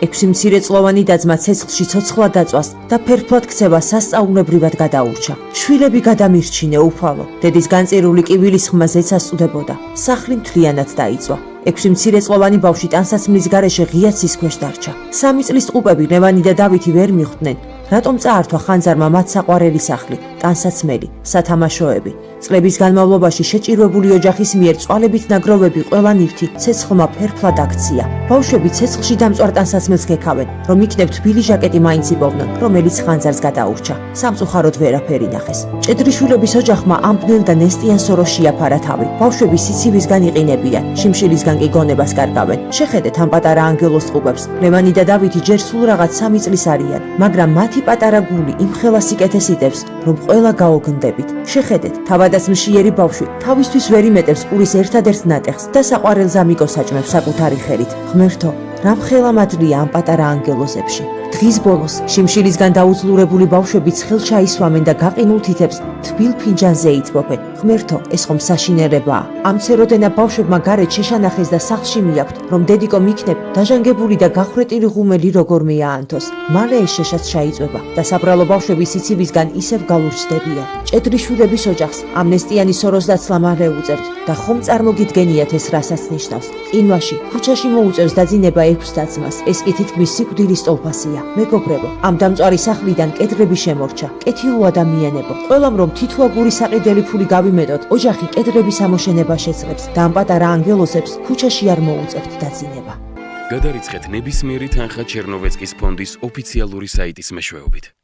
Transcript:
6 მცირეწლოვანი დაძმა ცეცხლში ცოცხლად დაწვას და ფერფლად ქცევა სასწაულებრივად გადაურჩა. შვილები გადამირჩინე უფალო. დედის განწირული კივილის ხმა ზეცას წუდებოდა. სახლი მთლიანად დაიწვა. 6 მცირეწლოვანი ბავშვი ტანსაცმლის გარეშე ღია ცის ქვეშ დარჩა. 3 წლის ტყუპები ლევანი და დავითი ვერ მიხვდნენ, რატომ წაართვა ხანძარმა მათ საყვარელი სახლი, ტანსაცმელი, სათამაშოები. წლების განმავლობაში შეჭირვებული ოჯახის მიერ წვალებით ნაგროვები ყველა ნივთი ცეცხლმა ფერფლად აქცია. ბავშვები ცეცხლში დამწვარ ტანსაცმელს გექავენ, რომ იქნებ თბილი ჟაკეტი მაინც იბოვნონ, რომელიც ხანძარს გადაურჩა. სამწუხაროდ ვერაფერი ნახეს. ჭედრიშვილების ოჯახმა ამბნელ და ნესტიან სოროს შეაფარა თავი. ბავშვები სიცივისგან იყინებიან, შიმშილისგან კი გონებას კარგავენ. შეხედეთ ამ პატარა ანგელოს ტყუპებს. ლევანი და დავითი ჯერ სულ რაღაც 3 წლის არიან, მაგრამ მათი პატარა გული იმხელა სიკეთეს იტევს, რომ ყველა გაოგნდებით. შეხედეთ, თავადაც მშიერი ბავშვი თავისთვის ვერ იმეტებს პურის ერთადერთ ნატეხს და საყვარელს ამიგოს აჭმევს საკუთარი ხელით. ღმერთო, რამხელა მადლია ამ პატარა ანგელოზებში. დღის ბოლოს შიმშილისგან დაუძლურებული ბავშვები ცხელს ჩაისვამენ და გაყინულ თითებს თბილ ფინჯანზე ითბობენ. ღმერთო, ეს ხომ საშინელებაა. ამ ცეროდენა ბავშვებმა გარეთ შეშანახეს და სახლში მიაქვთ, რომ დედიკო მიქნებ დაჟანგებული და გახრეტილი ღუმელი როგორ მეაანთოს. მალე ეს შეშაც ჩაიწვება და საბრალო ბავშვები სიცივისგან ისევ გალურჯდებიან. ჭედრიშვილების ოჯახს ამნესტიანი სოროს დაცლა მალე უწევთ და ხომ წარმოგიდგენიათ ეს რასაც ნიშნავს. ყინვაში, ქუჩაში მოუწევს დაძინება 6 დაძმას. ეს კი თითქმის სიკვდილის ტოლფასია. მეგობრებო, ამ დამწვარი სახლიდან კედლები შემორჩა. კეთილო ადამიანებო, ყველამ რომ თითო აგური საყიდელი ფული გავიმეტოთ, ოჯახი კედლების ამოშენება შეძლებს და ამ პატარა ანგელოზებს ქუჩაში არ მოუწევთ დაძინება. გადარიცხეთ ნებისმიერი თანხა ჩერნოვეცკის ფონდის ოფიციალური საიტის მეშვეობით.